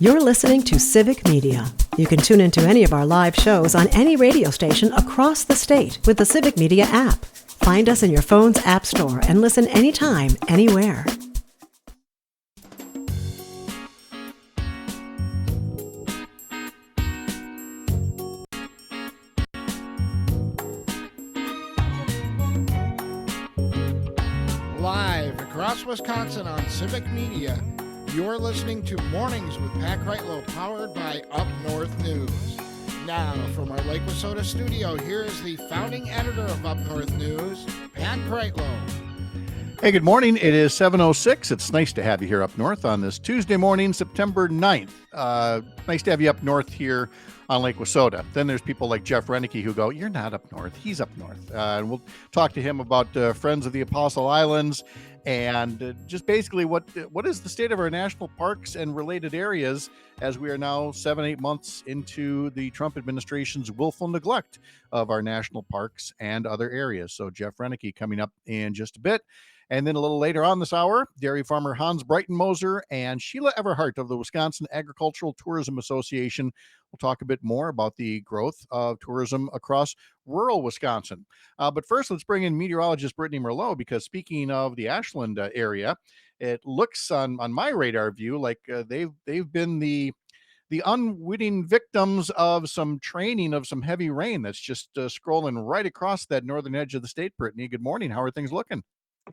You're listening to Civic Media. You can tune into any of our live shows on any radio station across the state with the Civic Media app. Find us in your phone's app store and listen anytime, anywhere. Live across Wisconsin on Civic Media, you're listening to Mornings with Pat Kreitlow, powered by Up North News. Now, from our Lake Wissota studio, here is the founding editor of Up North News, Pat Kreitlow. Hey, good morning. It is 7:06. It's nice to have you here up north on this Tuesday morning, September 9th. Nice to have you up north here on Lake Wissota. Then there's people like Jeff Renicky who go, you're not up north. He's up north. And we'll talk to him about Friends of the Apostle Islands and just basically what is the state of our national parks and related areas as we are now 7-8 months into the Trump administration's willful neglect of our national parks and other areas. So Jeff Renicky coming up in just a bit. And then a little later on this hour, dairy farmer Hans Breitenmoser and Sheila Everhart of the Wisconsin Agricultural Tourism Association will talk a bit more about the growth of tourism across rural Wisconsin. But first, let's bring in meteorologist Brittany Merlot, because speaking of the Ashland area, it looks on my radar view like they've been the unwitting victims of some training of some heavy rain that's just scrolling right across that northern edge of the state. Brittany, good morning. How are things looking?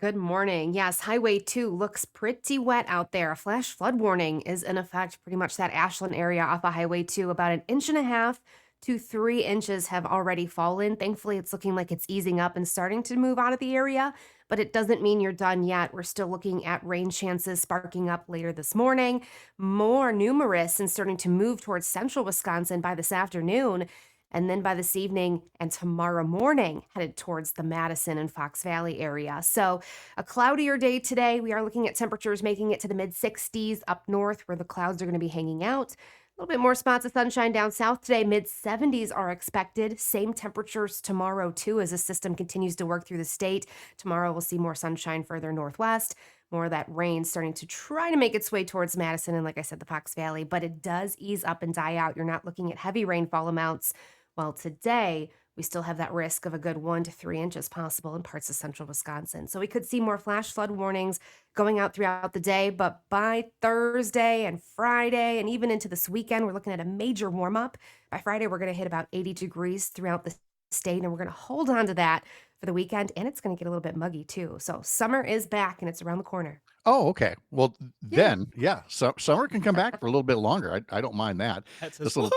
Good morning. Yes, Highway 2 looks pretty wet out there. A flash flood warning is in effect. Pretty much that Ashland area off of Highway 2, about 1.5 to 3 inches have already fallen. Thankfully, it's looking like it's easing up and starting to move out of the area, but it doesn't mean you're done yet. We're still looking at rain chances sparking up later this morning, more numerous and starting to move towards central Wisconsin by this afternoon. And then by this evening and tomorrow morning, headed towards the Madison and Fox Valley area. So a cloudier day today. We are looking at temperatures making it to the mid-60s up north where the clouds are going to be hanging out. A little bit more spots of sunshine down south today. Mid-70s are expected. Same temperatures tomorrow, too, as the system continues to work through the state. Tomorrow we'll see more sunshine further northwest. More of that rain starting to try to make its way towards Madison and, like I said, the Fox Valley. But it does ease up and die out. You're not looking at heavy rainfall amounts. Well, today, we still have that risk of a good 1 to 3 inches possible in parts of central Wisconsin. So we could see more flash flood warnings going out throughout the day. But by Thursday and Friday and even into this weekend, we're looking at a major warm up. By Friday, we're going to hit about 80 degrees throughout the state, and we're going to hold on to that for the weekend. And it's going to get a little bit muggy, too. So summer is back, and it's around the corner. Oh, okay. Well, then, so summer can come back for a little bit longer. I don't mind that. That's This little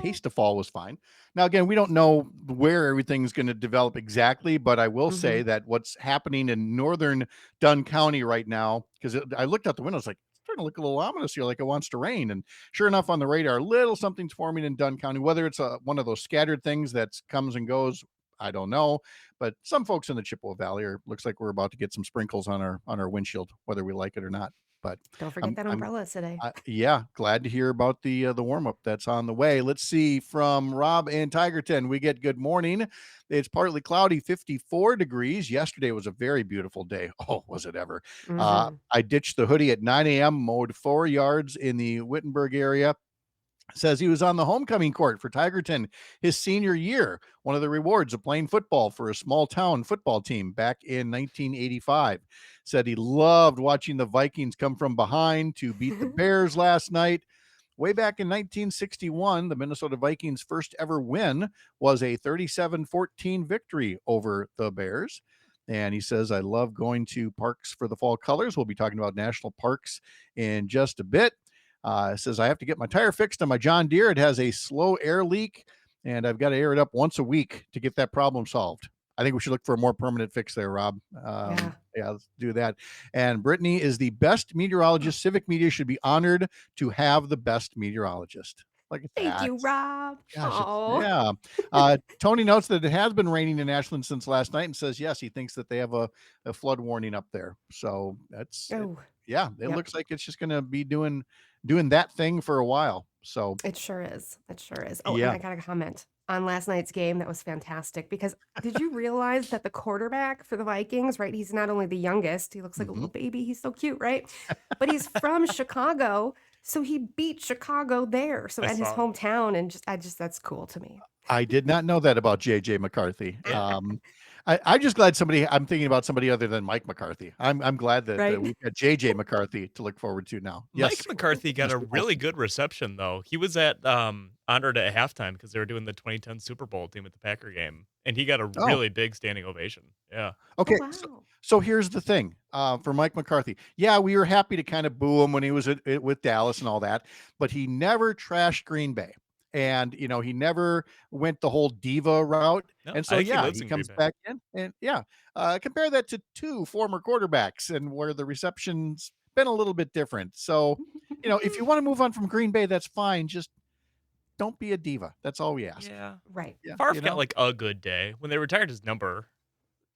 taste of fall was fine. Now, again, we don't know where everything's going to develop exactly, but I will say that what's happening in northern Dunn County right now, because I looked out the window, it's like, it's starting to look a little ominous here, like it wants to rain. And sure enough, on the radar, a little something's forming in Dunn County. Whether it's one of those scattered things that comes and goes, I don't know. But some folks in the Chippewa Valley looks like we're about to get some sprinkles on our windshield, whether we like it or not. But Don't forget that umbrella today. glad to hear about the warm-up that's on the way. Let's see, from Rob and Tigerton, we get good morning. It's partly cloudy, 54 degrees. Yesterday was a very beautiful day. Oh, was it ever? I ditched the hoodie at 9 a.m., mowed 4 yards in the Wittenberg area. Says he was on the homecoming court for Tigerton his senior year. One of the rewards of playing football for a small town football team back in 1985. Said he loved watching the Vikings come from behind to beat the Bears last night. Way back in 1961, the Minnesota Vikings' first ever win was a 37-14 victory over the Bears. And he says, I love going to parks for the fall colors. We'll be talking about national parks in just a bit. Says, I have to get my tire fixed on my John Deere. It has a slow air leak, and I've got to air it up once a week to get that problem solved. I think we should look for a more permanent fix there, Rob. Let's do that. And Brittany is the best meteorologist. Civic Media should be honored to have the best meteorologist. Look at that. Thank you, Rob. Gosh, Tony notes that it has been raining in Ashland since last night and says, yes, he thinks that they have a flood warning up there. So that's, Yeah, it Yep. looks like it's just going to be doing that thing for a while. So, It sure is. It sure is. Oh, and yeah. I got a comment on last night's game. That was fantastic because did you realize that the quarterback for the Vikings, right? He's not only the youngest, he looks like a Mhm. little baby. He's so cute, right? But he's from Chicago. So he beat Chicago there. So I at his saw. hometown. And that's cool to me. I did not know that about JJ McCarthy. I'm just glad I'm thinking about somebody other than Mike McCarthy. I'm glad that Right? we've got JJ McCarthy to look forward to now. Mike Yes, McCarthy got a Mr. really Olsen. good reception though. He was at honored at halftime because they were doing the 2010 Super Bowl team at the Packer game, and he got a Oh, really big standing ovation. Yeah, Oh, okay. wow. So here's the thing for Mike McCarthy. Yeah, we were happy to kind of boo him when he was with Dallas and all that, but he never trashed Green Bay. And, he never went the whole diva route. no, And I so, think he yeah, lives he in Green comes Bay. back in and, yeah, compare that to two former quarterbacks and where the reception's been a little bit different. So, if you want to move on from Green Bay, that's fine. Just don't be a diva. That's all we ask. Yeah, Right. Yeah. Favre got like a good day when they retired his number.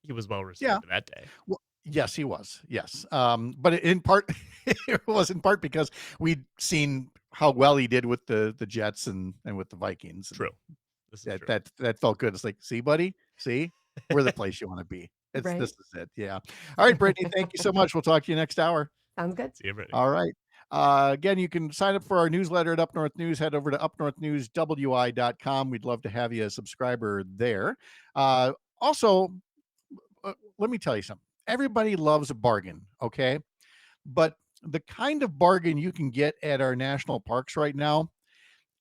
He was well Yeah. received in that day. Well, yes, he was. Yes. But in part, it was in part because we'd seen how well he did with the Jets and with the Vikings. And True. This is that true. that felt good. It's like, see, buddy, see, we're the place you want to be. This Right. is it. Yeah. All right, Brittany, thank you so much. We'll talk to you next hour. Sounds good. See you, Brittany. All right. Again, you can sign up for our newsletter at Up North News. Head over to upnorthnewswi.com. We'd love to have you a subscriber there. Also, let me tell you something. Everybody loves a bargain, okay? But the kind of bargain you can get at our national parks right now,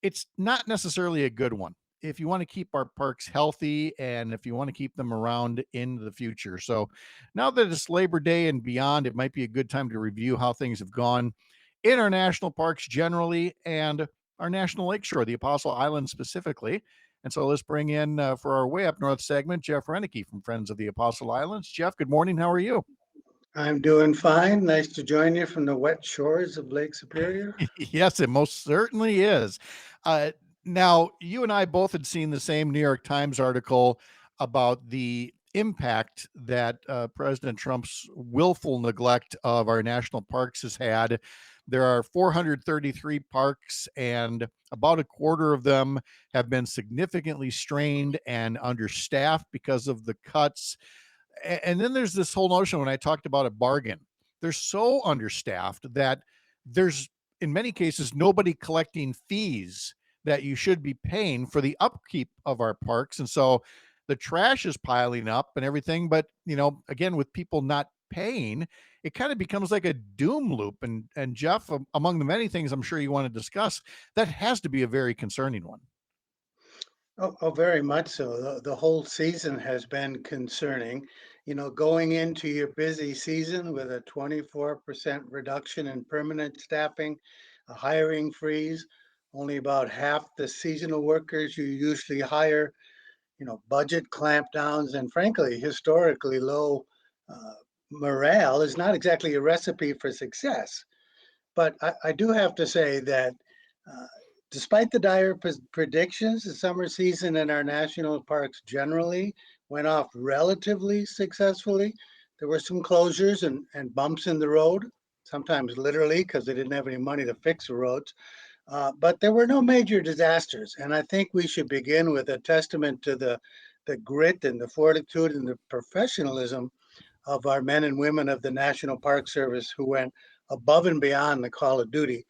it's not necessarily a good one if you want to keep our parks healthy and if you want to keep them around in the future. So now that it's Labor Day and beyond, it might be a good time to review how things have gone in our national parks generally and our national lakeshore, the Apostle Islands specifically. And so let's bring in for our Way Up North segment, Jeff Renicky from Friends of the Apostle Islands. Jeff, good morning. How are you? I'm doing fine. Nice to join you from the wet shores of Lake Superior. Yes, it most certainly is. Now, you and I both had seen the same New York Times article about the impact that President Trump's willful neglect of our national parks has had. There are 433 parks, and about a quarter of them have been significantly strained and understaffed because of the cuts. And then there's this whole notion when I talked about a bargain. They're so understaffed that there's, in many cases, nobody collecting fees that you should be paying for the upkeep of our parks. And so the trash is piling up and everything. But, again, with people not paying, it kind of becomes like a doom loop. And Jeff, among the many things I'm sure you want to discuss, that has to be a very concerning one. Oh, very much so. The whole season has been concerning. Going into your busy season with a 24% reduction in permanent staffing, a hiring freeze, only about half the seasonal workers you usually hire, budget clampdowns, and frankly, historically low uh, morale is not exactly a recipe for success. But I do have to say that uh, despite the dire predictions, the summer season in our national parks generally went off relatively successfully. There were some closures and bumps in the road, sometimes literally because they didn't have any money to fix the roads. But there were no major disasters. And I think we should begin with a testament to the grit and the fortitude and the professionalism of our men and women of the National Park Service who went above and beyond the call of duty.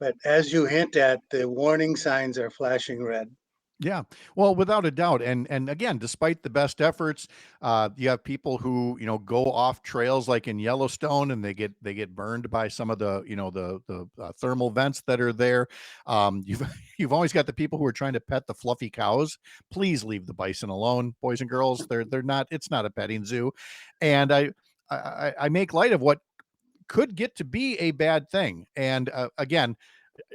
But as you hint at, the warning signs are flashing red. Yeah, well, without a doubt, and again, despite the best efforts, you have people who go off trails like in Yellowstone, and they get burned by some of the the thermal vents that are there. You've you've always got the people who are trying to pet the fluffy cows. Please leave the bison alone, boys and girls. They're not. It's not a petting zoo, and I make light of what could get to be a bad thing. And again,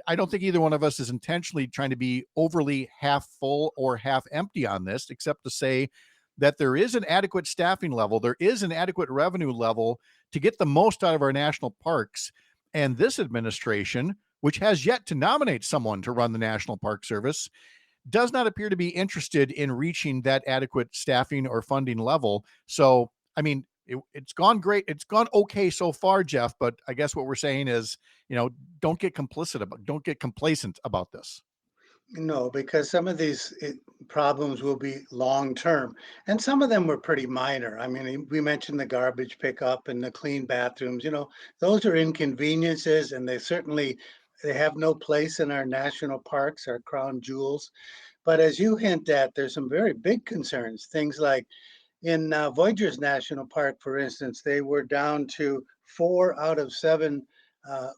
I don't think either one of us is intentionally trying to be overly half full or half empty on this, except to say that there is an adequate staffing level, there is an adequate revenue level to get the most out of our national parks. And this administration, which has yet to nominate someone to run the National Park Service, does not appear to be interested in reaching that adequate staffing or funding level. So, I mean, it's gone great. It's gone okay so far, Jeff. But I guess what we're saying is, don't get don't get complacent about this. No, because some of these problems will be long term, and some of them were pretty minor. I mean, we mentioned the garbage pickup and the clean bathrooms. Those are inconveniences, and they have no place in our national parks, our crown jewels. But as you hint at, there's some very big concerns. Things like in Voyageurs National Park, for instance, they were down to 4 out of 7 uh,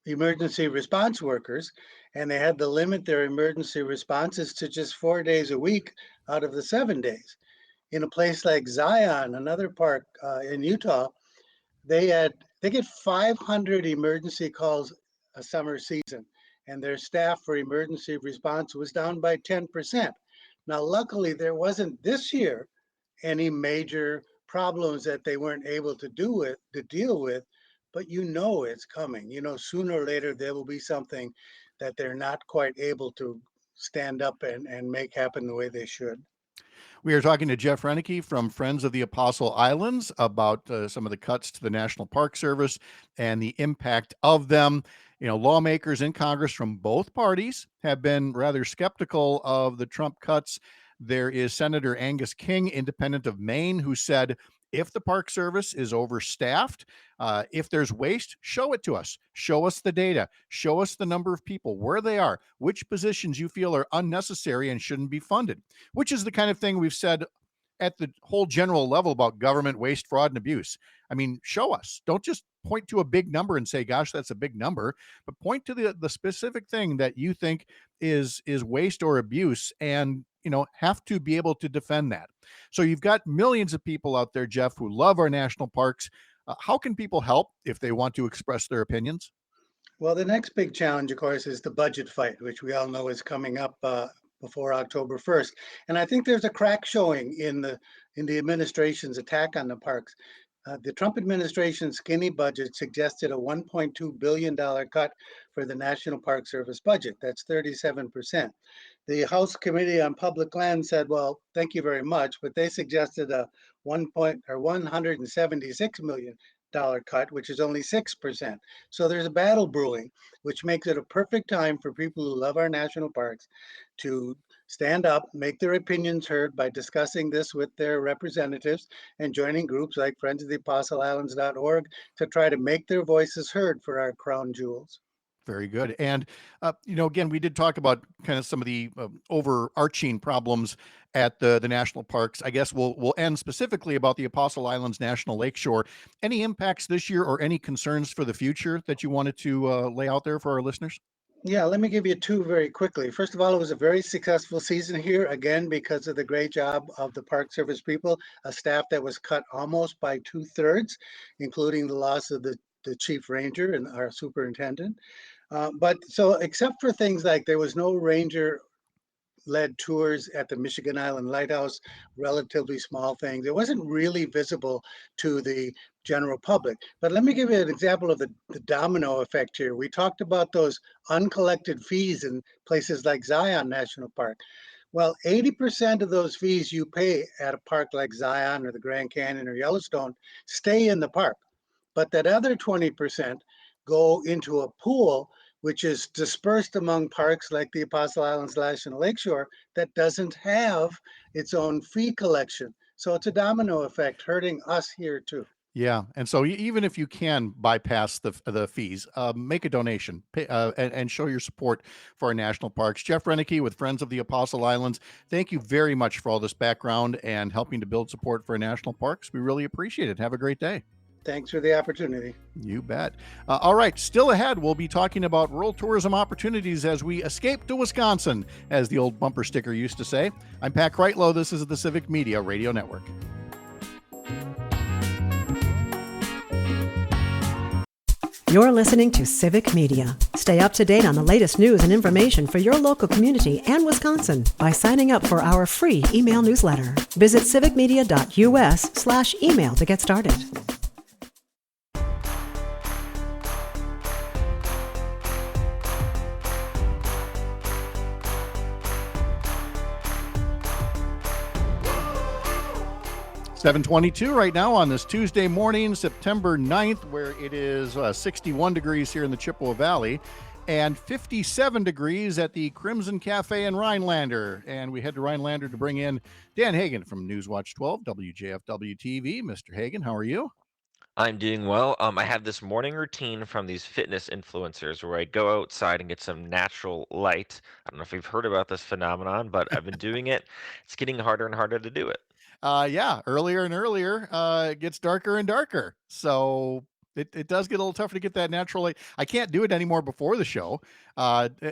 emergency response workers, and they had to limit their emergency responses to just 4 days a week out of the 7 days. In a place like Zion, another park in Utah, they get 500 emergency calls a summer season, and their staff for emergency response was down by 10%. Now, luckily, there wasn't this year any major problems that they weren't able to deal with, but it's coming. Sooner or later there will be something that they're not quite able to stand up and make happen the way they should. We are talking to Jeff Renicky from Friends of the Apostle Islands about some of the cuts to the National Park Service and the impact of them. Lawmakers in Congress from both parties have been rather skeptical of the Trump cuts. There is Senator Angus King, independent of Maine, who said, if the Park Service is overstaffed, if there's waste, show it to us. Show us the data. Show us the number of people, where they are, which positions you feel are unnecessary and shouldn't be funded, which is the kind of thing we've said at the whole general level about government waste, fraud, and abuse. I mean, show us. Don't just point to a big number and say, gosh, that's a big number, but point to the specific thing that you think is waste or abuse, and have to be able to defend that. So you've got millions of people out there, Jeff, who love our national parks. How can people help if they want to express their opinions? Well, the next big challenge, of course, is the budget fight, which we all know is coming up before October 1st. And I think there's a crack showing in the administration's attack on the parks. The Trump administration's skinny budget suggested a $1.2 billion cut for the National Park Service budget. That's 37%. The House Committee on Public Land said, well, thank you very much, but they suggested a $176 million cut, which is only 6%. So there's a battle brewing, which makes it a perfect time for people who love our national parks to stand up, make their opinions heard by discussing this with their representatives and joining groups like Friends of the Apostle Islands.org to try to make their voices heard for our crown jewels. Very good. And, again, we did talk about kind of some of the overarching problems at the national parks. I guess we'll end specifically about the Apostle Islands National Lakeshore. Any impacts this year or any concerns for the future that you wanted to lay out there for our listeners? Yeah, let me give you 2 very quickly. First of all, it was a very successful season here, again, because of the great job of the Park Service people, a staff that was cut almost by 2/3, including the loss of the chief ranger and our superintendent. But so except for things like there was no ranger led tours at the Michigan Island Lighthouse, relatively small things. It wasn't really visible to the general public. But let me give you an example of the domino effect here. We talked about those uncollected fees in places like Zion National Park. Well, 80% of those fees you pay at a park like Zion or the Grand Canyon or Yellowstone stay in the park. But that other 20% go into a pool which is dispersed among parks like the Apostle Islands National Lakeshore that doesn't have its own fee collection. So it's a domino effect hurting us here too. Yeah, and so even if you can bypass the fees, make a donation, pay, and show your support for our national parks. Jeff Renicky with Friends of the Apostle Islands, thank you very much for all this background and helping to build support for our national parks. We really appreciate it. Have a great day. Thanks for the opportunity. You bet. All right, still ahead, we'll be talking about rural tourism opportunities as we escape to Wisconsin, as the old bumper sticker used to say. I'm Pat Kreitlow. This is the Civic Media Radio Network. You're listening to Civic Media. Stay up to date on the latest news and information for your local community and Wisconsin by signing up for our free email newsletter. Visit civicmedia.us/email to get started. 7:22 right now on this Tuesday morning, September 9th, where it is 61 degrees here in the Chippewa Valley and 57 degrees at the Crimson Cafe in Rhinelander. And we head to Rhinelander to bring in Dan Hagan from Newswatch 12, WJFW TV. Mr. Hagan, how are you? I'm doing well. I have this morning routine from these fitness influencers where I go outside and get some natural light. I don't know if you've heard about this phenomenon, but I've been doing it. It's getting harder and harder to do it. Yeah, earlier and earlier, it gets darker and darker. So it does get a little tougher to get that natural light. I can't do it anymore before the show.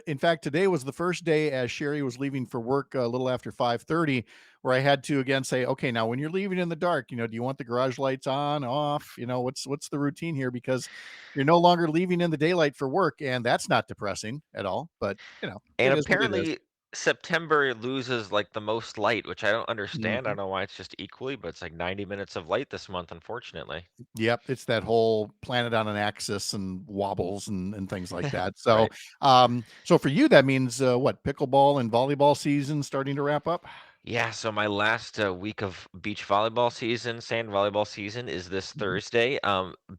In fact, today was the first day as Sherry was leaving for work a little after 5:30, where I had to again say, okay, now when you're leaving in the dark, do you want the garage lights on, off? What's the routine here? Because you're no longer leaving in the daylight for work, and that's not depressing at all. But And it is what it is. apparently September loses like the most light, which I don't understand. I Mhm. don't know why it's just equally, but it's like 90 minutes of light this month, unfortunately. Yep, it's that whole planet on an axis and wobbles and things like that. So, Right. so for you, that means what? Pickleball and volleyball season starting to wrap up. Yeah, so my last week of beach volleyball season, sand volleyball season is this Mhm. Thursday.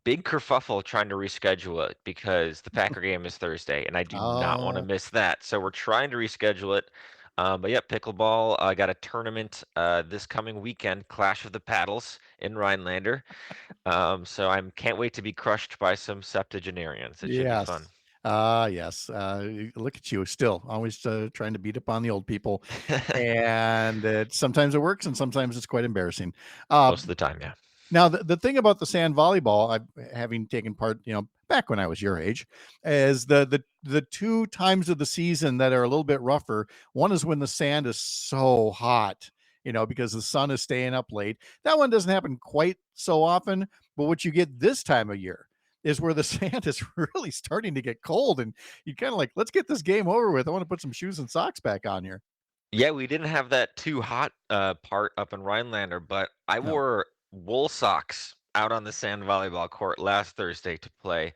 Big kerfuffle trying to reschedule it because the Packer game is Thursday, and I do not want to Oh, miss that. So we're trying to reschedule it. But yeah, pickleball. I got a tournament this coming weekend, Clash of the Paddles in Rhinelander. So I can't wait to be crushed by some septuagenarians. It should be fun. yes. Yes. Look at you, still always trying to beat up on the old people, and sometimes it works, and sometimes it's quite embarrassing. Uh, Most of the time, yeah. Now, the thing about the sand volleyball, having taken part, back when I was your age, is the two times of the season that are a little bit rougher. One is when the sand is so hot, because the sun is staying up late. That one doesn't happen quite so often, but what you get this time of year is where the sand is really starting to get cold, and you kind of like, let's get this game over with. I want to put some shoes and socks back on here. Yeah, we didn't have that too hot part up in Rhinelander, but I No. wore wool socks out on the sand volleyball court last Thursday to play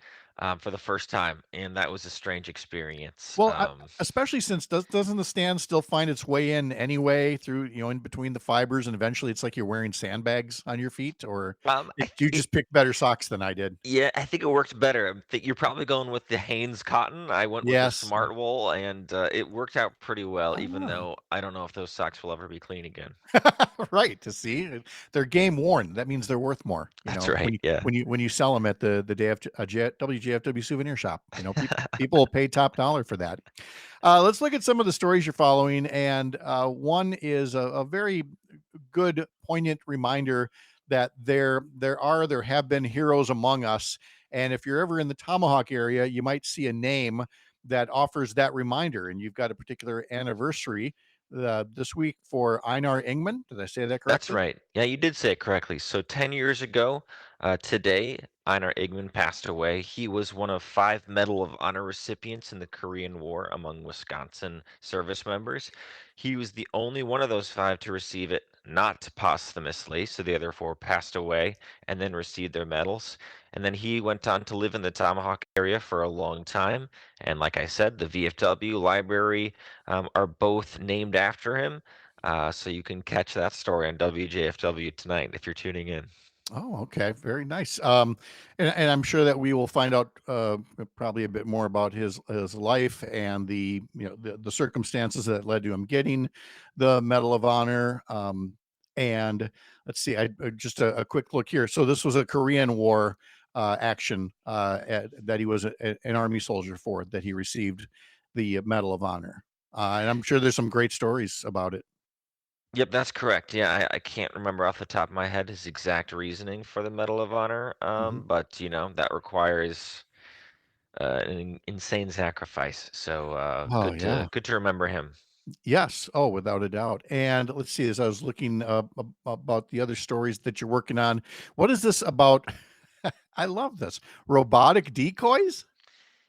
for the first time, and that was a strange experience. Well, especially since doesn't the stand still find its way in anyway through, in between the fibers, and eventually it's like you're wearing sandbags on your feet, or did you It, just pick better socks than I did? yeah, I think it worked better. You're probably going with the Hanes cotton. I went with the Yes. Smart Wool, and it worked out pretty well, even Ah. though I don't know if those socks will ever be clean again. Right, to see they're game worn. That means they're worth more. That's When right. you Yeah. sell them at the WJFW souvenir shop. People will pay top dollar for that. Let's look at some of the stories you're following, and one is a very good, poignant reminder that there have been heroes among us. And if you're ever in the Tomahawk area, you might see a name that offers that reminder. And you've got a particular anniversary this week for Einar Ingman. Did I say that That's correctly? right. Yeah, you did say it correctly. So 10 years ago, today, Einar Igman passed away. He was one of 5 Medal of Honor recipients in the Korean War among Wisconsin service members. He was the only one of those 5 to receive it, not posthumously. So the other 4 passed away and then received their medals. And then he went on to live in the Tomahawk area for a long time. And like I said, the VFW library are both named after him. So you can catch that story on WJFW tonight if you're tuning in. Oh, okay. Very nice. And I'm sure that we will find out probably a bit more about his life and the circumstances that led to him getting the Medal of Honor. And let's see, just a quick look here. So this was a Korean War action that he was an Army soldier for, that he received the Medal of Honor. And I'm sure there's some great stories about it. Yep, that's correct. Yeah, I can't remember off the top of my head his exact reasoning for the Medal of Honor, Mhm. but that requires an insane sacrifice. So Oh yeah. good to remember him. Yes. Oh, without a doubt. And let's see, as I was looking about the other stories that you're working on, what is this about? I love this. Robotic decoys?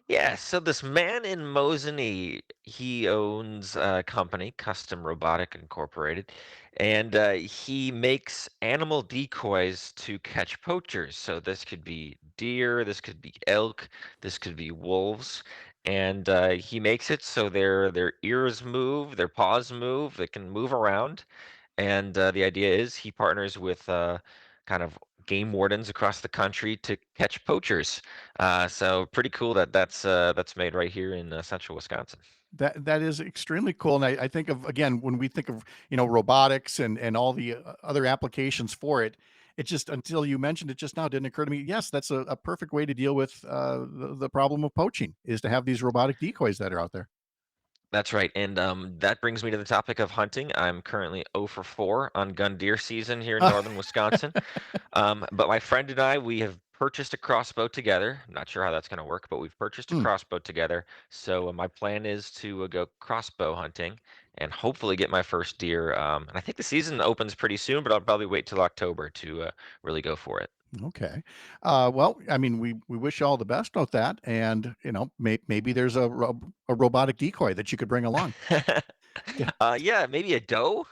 Yeah, so this man in Mosinee, he owns a company, Custom Robotic Incorporated, and he makes animal decoys to catch poachers. So this could be deer, this could be elk, this could be wolves, and he makes it so their ears move, their paws move, they can move around, And the idea is he partners with kind of game wardens across the country to catch poachers. So pretty cool that that's made right here in central Wisconsin. That is extremely cool. And I think of, again, when we think of, robotics and all the other applications for it, it just, until you mentioned it just now, didn't occur to me. Yes, that's a perfect way to deal with the problem of poaching, is to have these robotic decoys that are out there. That's right. And that brings me to the topic of hunting. I'm currently 0 for 4 on gun deer season here in northern Wisconsin. But my friend and I, we have purchased a crossbow together. I'm not sure how that's going to work, but we've purchased a Hmm. crossbow together. So my plan is to go crossbow hunting and hopefully get my first deer. And I think the season opens pretty soon, but I'll probably wait till October to really go for it. Okay. Well, I mean, we wish you all the best with that, and maybe there's a robotic decoy that you could bring along. Yeah, Yeah, maybe a doe.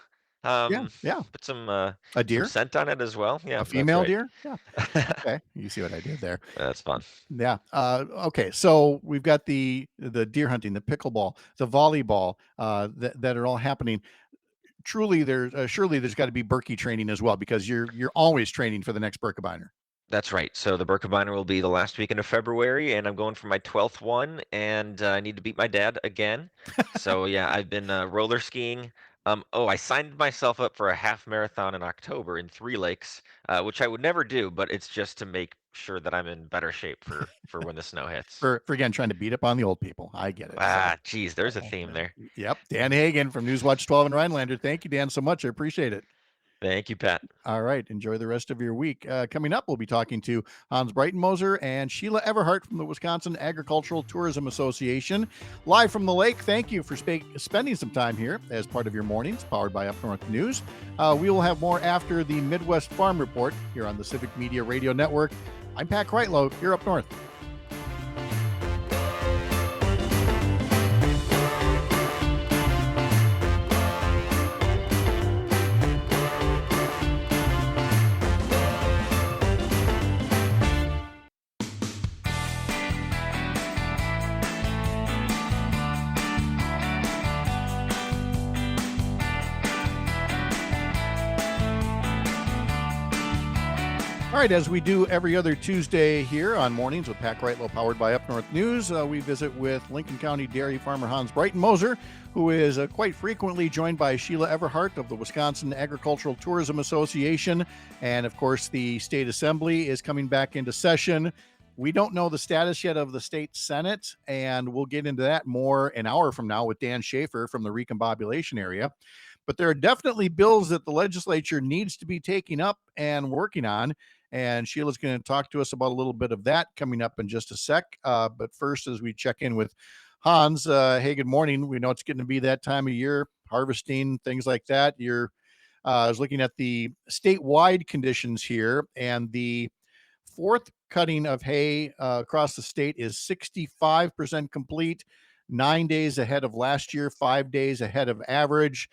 yeah, yeah. Put A some deer, scent on it as well. Yeah, a that's female right. deer. Yeah. Okay. You see what I did there? That's fun. Yeah. Okay. So we've got the deer hunting, the pickleball, the volleyball, that are all happening. Truly, surely there's got to be Berkey training as well, because you're always training for the next Birkebeiner. That's right. So the Birkebeiner will be the last weekend of February, and I'm going for my 12th one, and I need to beat my dad again. So yeah, I've been roller skiing. Oh, I signed myself up for a half marathon in October in Three Lakes, which I would never do, but it's just to make sure that I'm in better shape for when the snow hits. For again trying to beat up on the old people. I get it. So Geez, there's a theme there. yep. Dan Hagan from Newswatch 12 and Rhinelander. Thank you, Dan, so much. I appreciate it. Thank you, Pat. All right. Enjoy the rest of your week. Coming up, we'll be talking to Hans Breitenmoser and Sheila Everhart from the Wisconsin Agricultural Tourism Association. Live from the lake. Thank you for spending some time here as part of your mornings, powered by Up North News. We will have more after the Midwest Farm Report here on the Civic Media Radio Network. I'm Pat Kreitlow, here up north. All right, as we do every other Tuesday here on Mornings with Pat Kreitlow, powered by Up North News, we visit with Lincoln County dairy farmer Hans Breitenmoser, who is quite frequently joined by Sheila Everhart of the Wisconsin Agricultural Tourism Association. And of course, the state assembly is coming back into session. We don't know the status yet of the state Senate, and we'll get into that more an hour from now with Dan Schaefer from the recombobulation area. But there are definitely bills that the legislature needs to be taking up and working on. And Sheila's going to talk to us about a little bit of that coming up in just a sec. But first, as we check in with Hans, hey, good morning. We know it's getting to be that time of year, harvesting, things like that. I was looking at the statewide conditions here, and the fourth cutting of hay across the state is 65% complete, 9 days ahead of last year, 5 days ahead of average.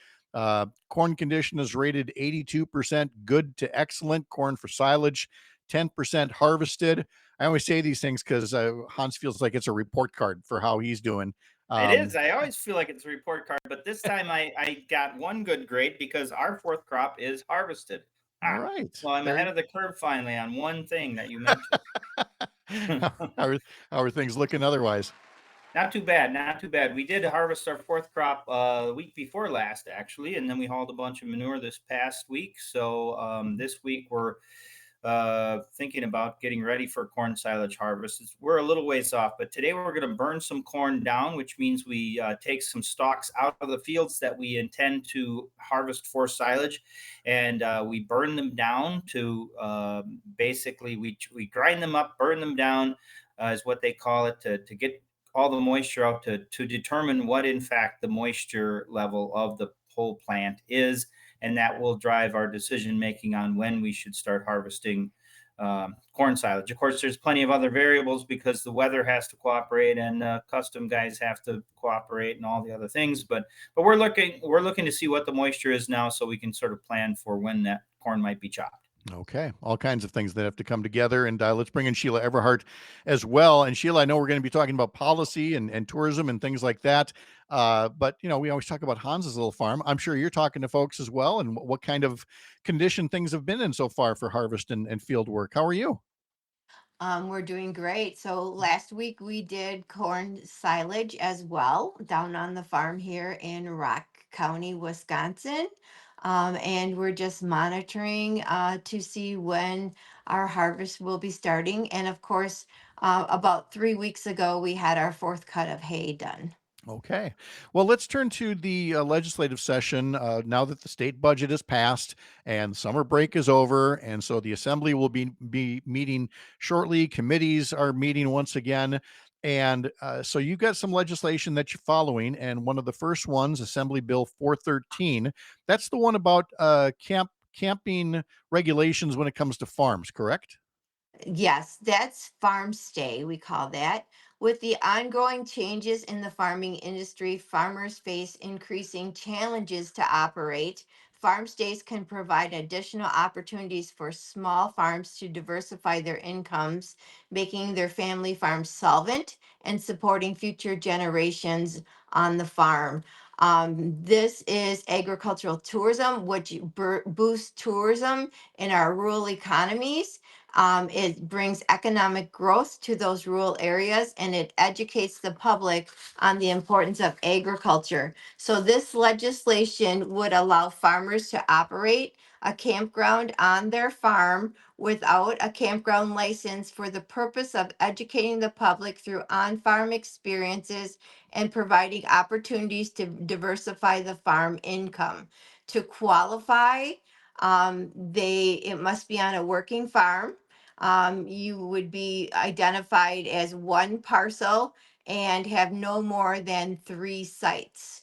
Corn condition is rated 82% good to excellent. Corn for silage, 10% harvested. I always say these things because Hans feels like it's a report card for how he's doing. It is. I always feel like it's a report card, but this time I got one good grade because our fourth crop is harvested. All right. So I'm ahead of the curve finally on one thing that you mentioned. how are things looking otherwise? Not too bad. Not too bad. We did harvest our fourth crop the week before last, actually, and then we hauled a bunch of manure this past week. So this week we're thinking about getting ready for corn silage harvest. We're a little ways off, but today we're going to burn some corn down, which means we take some stalks out of the fields that we intend to harvest for silage, and we burn them down to basically we grind them up, burn them down, is what they call it, to get all the moisture out to determine what in fact the moisture level of the whole plant is, and that will drive our decision making on when we should start harvesting corn silage. Of course, there's plenty of other variables because the weather has to cooperate and custom guys have to cooperate and all the other things. But we're looking to see what the moisture is now, so we can sort of plan for when that corn might be chopped. Okay, all kinds of things that have to come together. And let's bring in Sheila Everhart as well. And Sheila, I know we're going to be talking about policy and tourism and things like that. But, we always talk about Hans's little farm. I'm sure you're talking to folks as well. And what kind of condition things have been in so far for harvest and field work. How are you? We're doing great. So last week we did corn silage as well down on the farm here in Rock County, Wisconsin. And we're just monitoring to see when our harvest will be starting. And of course, about 3 weeks ago, we had our fourth cut of hay done. Okay. Well, let's turn to the legislative session now that the state budget is passed and summer break is over. And so the assembly will be meeting shortly. Committees are meeting once again. And so you've got some legislation that you're following. And one of the first ones, Assembly Bill 413, that's the one about camping regulations when it comes to farms, correct? Yes, that's farm stay, we call that. With the ongoing changes in the farming industry, farmers face increasing challenges to operate. Farm stays can provide additional opportunities for small farms to diversify their incomes, making their family farms solvent and supporting future generations on the farm. This is agricultural tourism, which boosts tourism in our rural economies. It brings economic growth to those rural areas and it educates the public on the importance of agriculture. So, this legislation would allow farmers to operate a campground on their farm without a campground license for the purpose of educating the public through on farm experiences and providing opportunities to diversify the farm income. To qualify, it must be on a working farm. You would be identified as one parcel and have no more than 3 sites.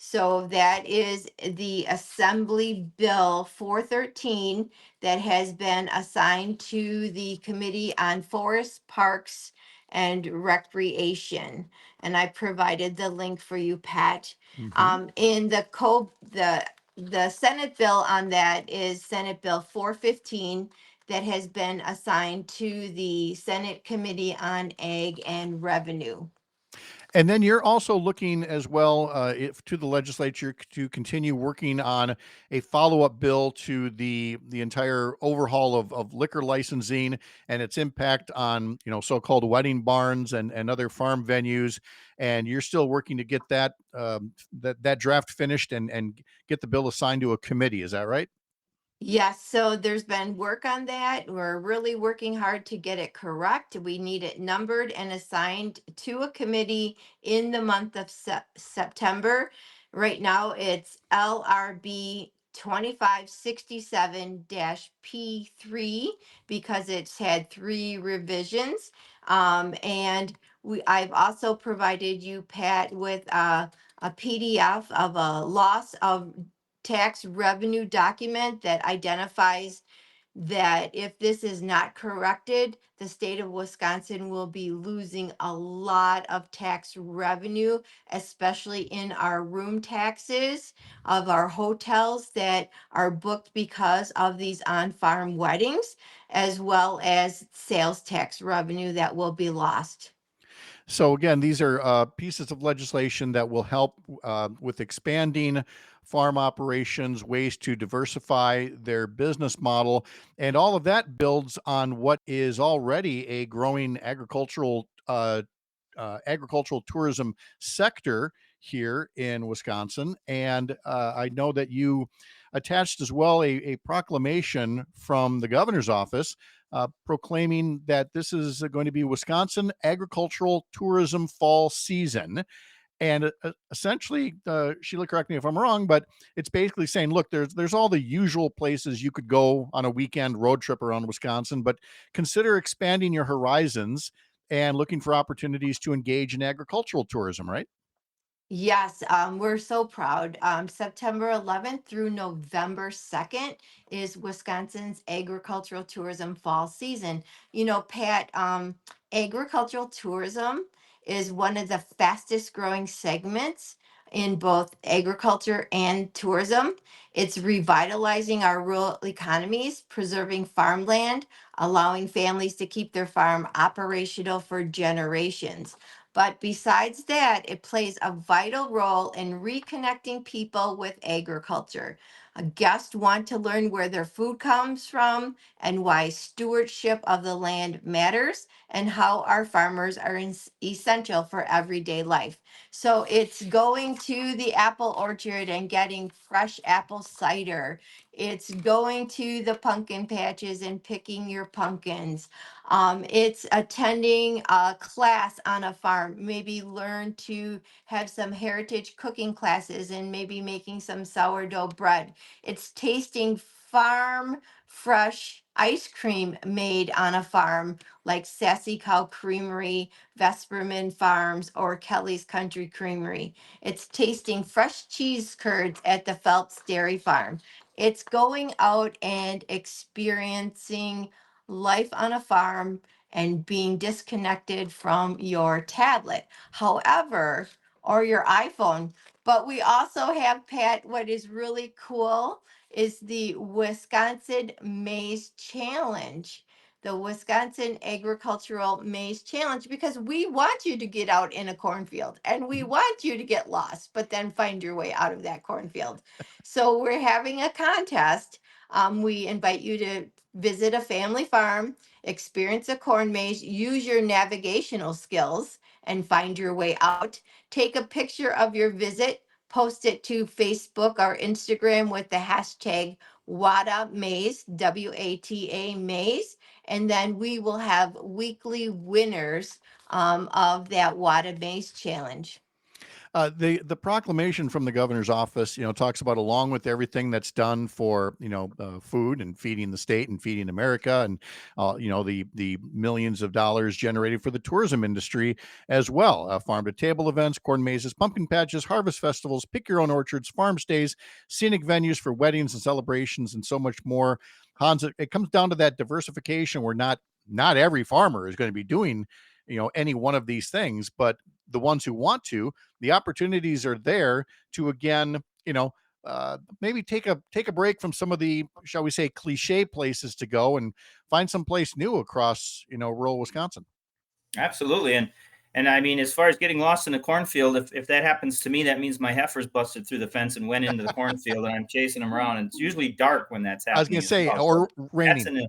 So that is the Assembly Bill 413 that has been assigned to the Committee on Forests, Parks, and Recreation. And I provided the link for you, Pat. In the Senate bill on that is Senate Bill 415 that has been assigned to the Senate Committee on Ag and Revenue. And then you're also looking as well to the legislature to continue working on a follow-up bill to the entire overhaul of liquor licensing and its impact on so-called wedding barns and other farm venues. And you're still working to get that draft finished and get the bill assigned to a committee. Is that right? Yes, so there's been work on that. We're really working hard to get it correct. We need it numbered and assigned to a committee in the month of September. Right now, it's LRB 2567-P3 because it's had 3 revisions. And I've also provided you, Pat, with a PDF of a loss of tax revenue document that identifies that if this is not corrected, the state of Wisconsin will be losing a lot of tax revenue, especially in our room taxes of our hotels that are booked because of these on-farm weddings, as well as sales tax revenue that will be lost. So again, these are pieces of legislation that will help with expanding farm operations, ways to diversify their business model, and all of that builds on what is already a growing agricultural tourism sector here in Wisconsin. And I know that you attached as well a proclamation from the governor's office proclaiming that this is going to be Wisconsin agricultural tourism fall season. And essentially, Sheila, correct me if I'm wrong, but it's basically saying, look, there's all the usual places you could go on a weekend road trip around Wisconsin, but consider expanding your horizons and looking for opportunities to engage in agricultural tourism, right? Yes, we're so proud. September 11th through November 2nd is Wisconsin's agricultural tourism fall season. Pat, agricultural tourism is one of the fastest growing segments in both agriculture and tourism. It's revitalizing our rural economies, preserving farmland, allowing families to keep their farm operational for generations. But besides that, it plays a vital role in reconnecting people with agriculture. Guests want to learn where their food comes from and why stewardship of the land matters and how our farmers are essential for everyday life. So it's going to the apple orchard and getting fresh apple cider. It's going to the pumpkin patches and picking your pumpkins. It's attending a class on a farm, maybe learn to have some heritage cooking classes and maybe making some sourdough bread. It's tasting farm fresh ice cream made on a farm like Sassy Cow Creamery, Vesperman Farms, or Kelly's Country Creamery. It's tasting fresh cheese curds at the Phelps Dairy Farm. It's going out and experiencing life on a farm and being disconnected from your tablet. However, or your iPhone. But we also have, Pat, what is really cool is the Wisconsin Maize Challenge. The Wisconsin Agricultural Maize Challenge, because we want you to get out in a cornfield and we want you to get lost, but then find your way out of that cornfield. So we're having a contest. We invite you to visit a family farm, experience a corn maze, use your navigational skills and find your way out. Take a picture of your visit, post it to Facebook or Instagram with the hashtag WATA Maze, WATA Maze, and then we will have weekly winners of that WATA Maze Challenge. The proclamation from the governor's office, talks about along with everything that's done for food and feeding the state and feeding America, and the millions of dollars generated for the tourism industry as well. Farm to table events, corn mazes, pumpkin patches, harvest festivals, pick your own orchards, farm stays, scenic venues for weddings and celebrations, and so much more. Hans, it comes down to that diversification where not every farmer is going to be doing any one of these things, but the ones who want to, the opportunities are there to, again, maybe take a break from some of the, shall we say, cliche places to go and find some place new across rural Wisconsin. Absolutely. And I mean, as far as getting lost in a cornfield, if that happens to me, that means my heifer's busted through the fence and went into the cornfield and I'm chasing them around. And it's usually dark when that's happening. I was going to say, well. or So raining.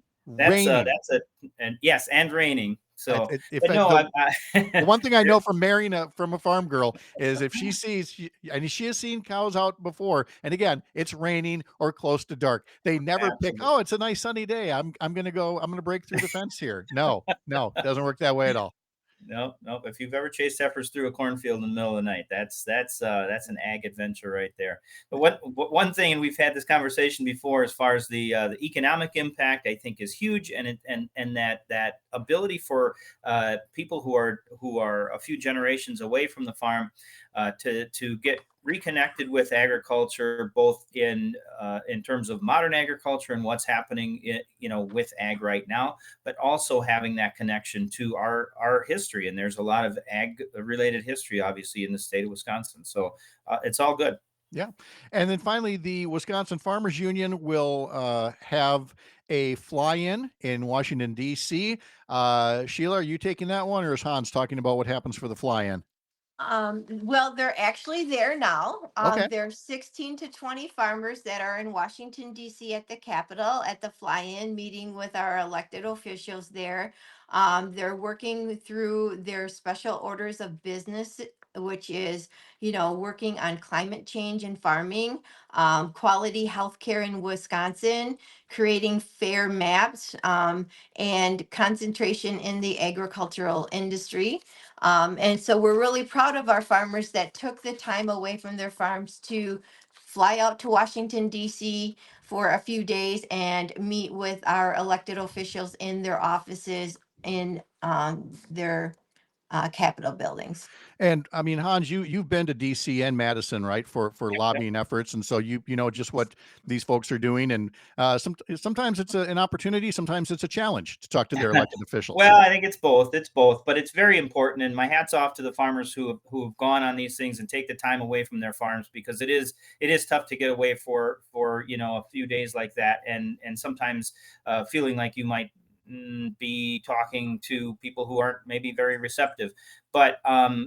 and yes, and raining. So, the one thing I know from marrying from a farm girl is if she sees, and she has seen cows out before, and again, it's raining or close to dark. They never pick, oh, it's a nice sunny day, I'm going to break through the fence here. No, it doesn't work that way at all. No. If you've ever chased heifers through a cornfield in the middle of the night, that's an ag adventure right there. But one thing, and we've had this conversation before, as far as the economic impact, I think is huge, and that ability for people who are a few generations away from the farm to get reconnected with agriculture, both in terms of modern agriculture and what's happening with ag right now, but also having that connection to our history. And there's a lot of ag related history, obviously, in the state of Wisconsin. So it's all good. Yeah. And then finally, the Wisconsin Farmers Union will have a fly-in in Washington, D.C. Sheila, are you taking that one, or is Hans talking about what happens for the fly-in? Well, they're actually there now. Okay. There's 16 to 20 farmers that are in Washington, D.C. at the Capitol at the fly-in meeting with our elected officials there. They're working through their special orders of business, which is, working on climate change and farming, quality healthcare in Wisconsin, creating fair maps, and concentration in the agricultural industry. And so we're really proud of our farmers that took the time away from their farms to fly out to Washington, D.C. for a few days and meet with our elected officials in their offices in their Capitol buildings. And I mean, Hans, you've been to DC and Madison, right, for lobbying efforts, and so you know just what these folks are doing. And sometimes it's an opportunity, sometimes it's a challenge to talk to their elected officials. Well, I think it's both. It's both, but it's very important. And my hat's off to the farmers who have gone on these things and take the time away from their farms, because it is tough to get away for a few days like that, and sometimes feeling like you might be talking to people who aren't maybe very receptive. But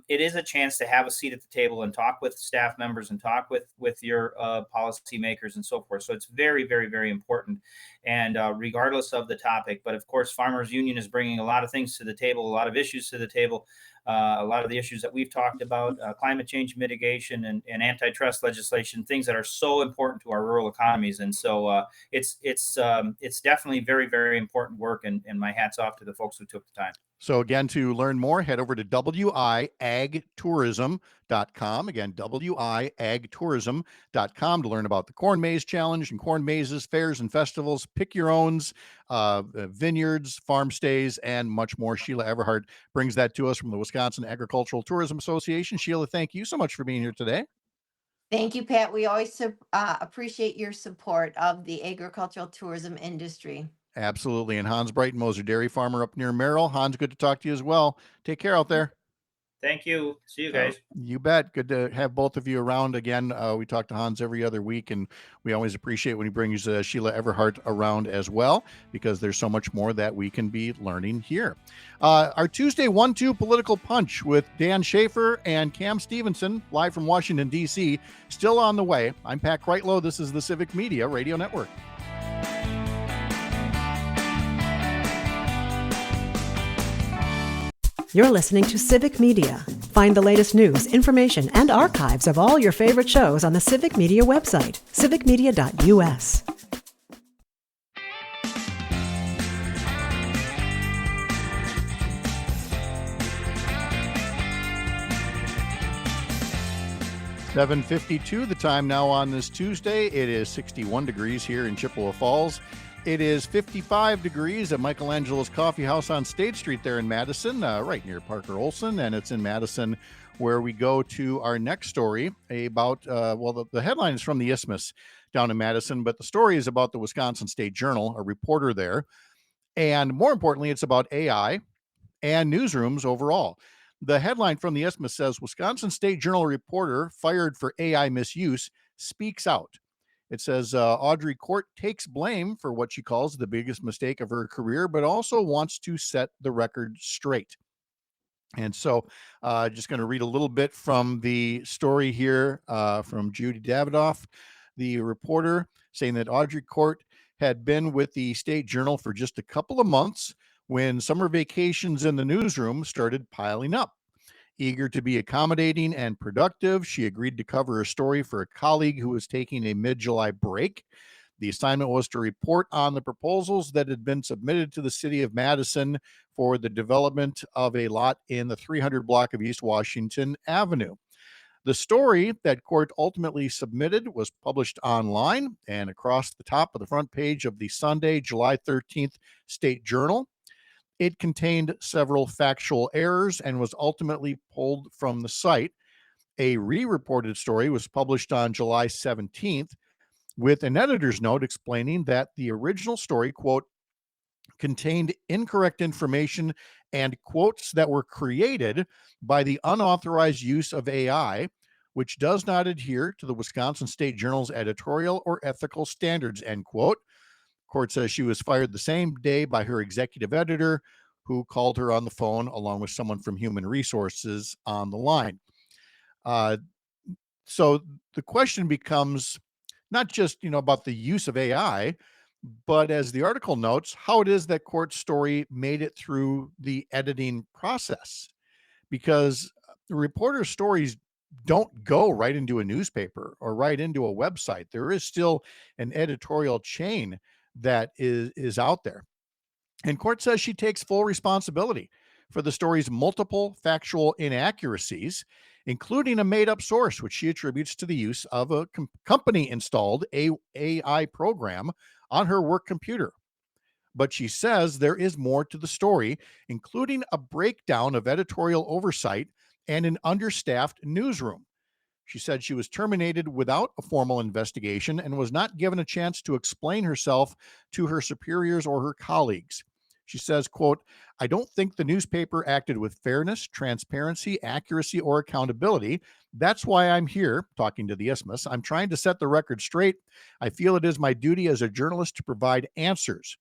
it is a chance to have a seat at the table and talk with staff members and talk with your policymakers and so forth. So it's very, very, very important. And regardless of the topic, but of course, Farmers Union is bringing a lot of things to the table, a lot of issues to the table. A lot of the issues that we've talked about, climate change mitigation and antitrust legislation, things that are so important to our rural economies. And so it's definitely very, very important work. And my hat's off to the folks who took the time. So again, to learn more, head over to wiagtourism.com. Again, wiagtourism.com to learn about the Corn Maze Challenge and corn mazes, fairs and festivals, pick your owns, vineyards, farm stays, and much more. Sheila Everhart brings that to us from the Wisconsin Agricultural Tourism Association. Sheila, thank you so much for being here today. Thank you, Pat. We always appreciate your support of the agricultural tourism industry. Absolutely. And Hans Breitenmoser, dairy farmer up near Merrill. Hans, good to talk to you as well. Take care out there. Thank you. See you guys. You bet. Good to have both of you around again. We talk to Hans every other week, and we always appreciate when he brings Sheila Everhart around as well, because there's so much more that we can be learning here. Our Tuesday 1-2 Political Punch with Dan Schaefer and Cam Stevenson, live from Washington, D.C., still on the way. I'm Pat Kreitlow. This is the Civic Media Radio Network. You're listening to Civic Media. Find the latest news, information, and archives of all your favorite shows on the Civic Media website, civicmedia.us. .52 the time now on this Tuesday. It is 61 degrees here in Chippewa Falls. It is 55 degrees at Michelangelo's Coffee House on State Street there in Madison, right near Parker Olson. And it's in Madison where we go to our next story about, the headline is from the Isthmus down in Madison, but the story is about the Wisconsin State Journal, a reporter there. And more importantly, it's about AI and newsrooms overall. The headline from the Isthmus says, Wisconsin State Journal reporter fired for AI misuse speaks out. It says Audrey Court takes blame for what she calls the biggest mistake of her career, but also wants to set the record straight. And so just going to read a little bit from the story here from Judy Davidoff, the reporter, saying that Audrey Court had been with the State Journal for just a couple of months when summer vacations in the newsroom started piling up. Eager to be accommodating and productive, she agreed to cover a story for a colleague who was taking a mid-July break. The assignment was to report on the proposals that had been submitted to the city of Madison for the development of a lot in the 300 block of East Washington Avenue. The story that Court ultimately submitted was published online and across the top of the front page of the Sunday, July 13th State Journal. It contained several factual errors and was ultimately pulled from the site. A re-reported story was published on July 17th with an editor's note explaining that the original story, quote, contained incorrect information and quotes that were created by the unauthorized use of AI, which does not adhere to the Wisconsin State Journal's editorial or ethical standards, end quote. Court says she was fired the same day by her executive editor, who called her on the phone along with someone from Human Resources on the line. So the question becomes not just, about the use of AI, but as the article notes, how it is that Court's story made it through the editing process. Because the reporter's stories don't go right into a newspaper or right into a website. There is still an editorial chain that is out there. And Court says she takes full responsibility for the story's multiple factual inaccuracies, including a made-up source, which she attributes to the use of a company-installed AI program on her work computer. But she says there is more to the story, including a breakdown of editorial oversight and an understaffed newsroom. She said she was terminated without a formal investigation and was not given a chance to explain herself to her superiors or her colleagues. She says, quote, "I don't think the newspaper acted with fairness, transparency, accuracy, or accountability. That's why I'm here," talking to the Isthmus. "I'm trying to set the record straight. I feel it is my duty as a journalist to provide answers.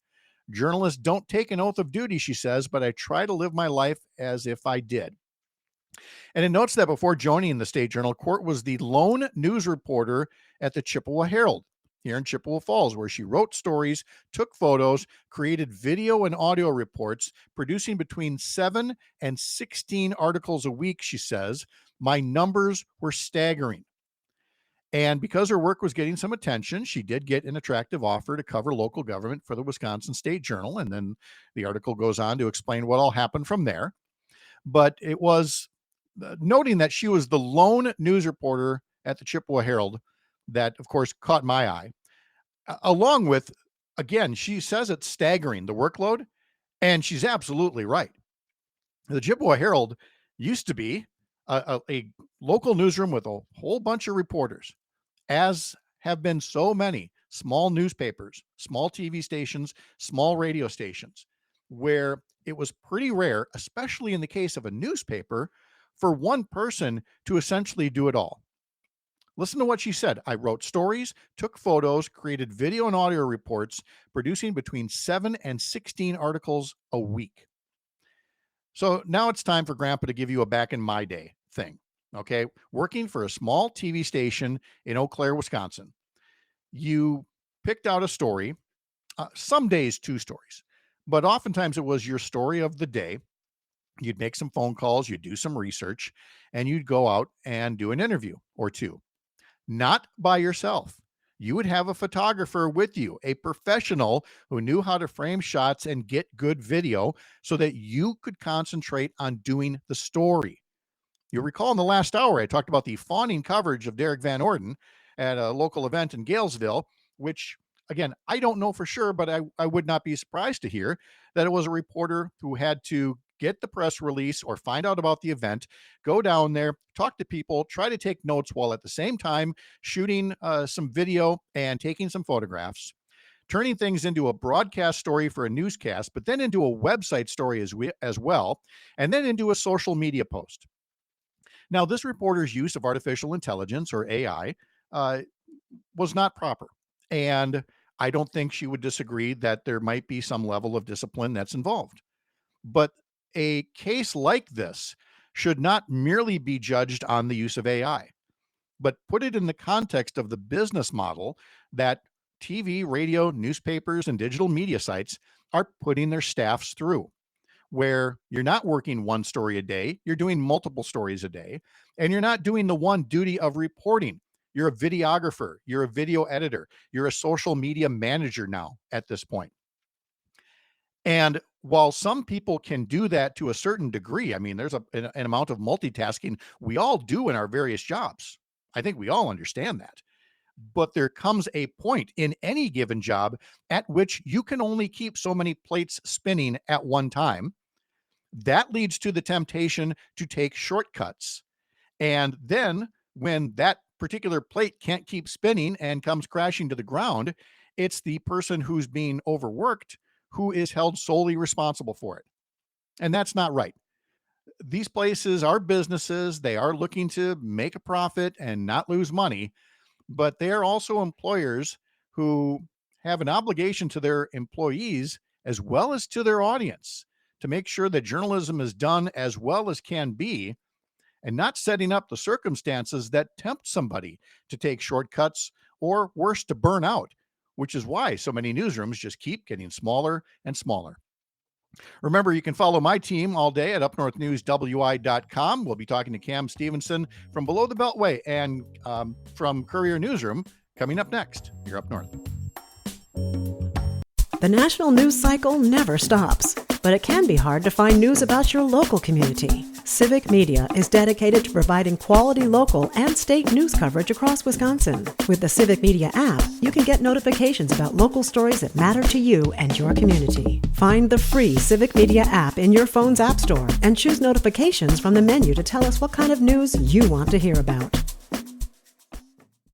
Journalists don't take an oath of duty," she says, "but I try to live my life as if I did." And it notes that before joining the State Journal, Court was the lone news reporter at the Chippewa Herald here in Chippewa Falls, where she wrote stories, took photos, created video and audio reports, producing between 7 and 16 articles a week, she says. "My numbers were staggering." And because her work was getting some attention, she did get an attractive offer to cover local government for the Wisconsin State Journal. And then the article goes on to explain what all happened from there. But it was noting that she was the lone news reporter at the Chippewa Herald that, of course, caught my eye. Along with, again, she says it's staggering, the workload, and she's absolutely right. The Chippewa Herald used to be a local newsroom with a whole bunch of reporters, as have been so many small newspapers, small TV stations, small radio stations, where it was pretty rare, especially in the case of a newspaper, for one person to essentially do it all. Listen to what she said. "I wrote stories, took photos, created video and audio reports, producing between 7 and 16 articles a week." So now it's time for Grandpa to give you a back in my day thing. Okay. Working for a small TV station in Eau Claire, Wisconsin. You picked out a story, some days, 2 stories, but oftentimes it was your story of the day. You'd make some phone calls, you'd do some research, and you'd go out and do an interview or 2. Not by yourself. You would have a photographer with you, a professional who knew how to frame shots and get good video so that you could concentrate on doing the story. You'll recall in the last hour, I talked about the fawning coverage of Derek Van Orden at a local event in Galesville, which, again, I don't know for sure, but I would not be surprised to hear that it was a reporter who had to get the press release or find out about the event, go down there, talk to people, try to take notes while at the same time shooting some video and taking some photographs, turning things into a broadcast story for a newscast, but then into a website story as well, and then into a social media post. Now, this reporter's use of artificial intelligence, or AI, was not proper. And I don't think she would disagree that there might be some level of discipline that's involved. But a case like this should not merely be judged on the use of AI, but put it in the context of the business model that TV, radio, newspapers, and digital media sites are putting their staffs through, where you're not working one story a day, you're doing multiple stories a day, and you're not doing the one duty of reporting. You're a videographer, you're a video editor, you're a social media manager now at this point. And while some people can do that to a certain degree, I mean, there's an amount of multitasking we all do in our various jobs. I think we all understand that. But there comes a point in any given job at which you can only keep so many plates spinning at one time. That leads to the temptation to take shortcuts. And then when that particular plate can't keep spinning and comes crashing to the ground, it's the person who's being overworked who is held solely responsible for it. And that's not right. These places are businesses. They are looking to make a profit and not lose money, but they are also employers who have an obligation to their employees as well as to their audience to make sure that journalism is done as well as can be, and not setting up the circumstances that tempt somebody to take shortcuts or worse, to burn out, which is why so many newsrooms just keep getting smaller and smaller. Remember, you can follow my team all day at upnorthnewswi.com. We'll be talking to Cam Stevenson from Below the Beltway and from Courier Newsroom coming up next. You're Up North. The national news cycle never stops, but it can be hard to find news about your local community. Civic Media is dedicated to providing quality local and state news coverage across Wisconsin. With the Civic Media app, you can get notifications about local stories that matter to you and your community. Find the free Civic Media app in your phone's app store and choose notifications from the menu to tell us what kind of news you want to hear about.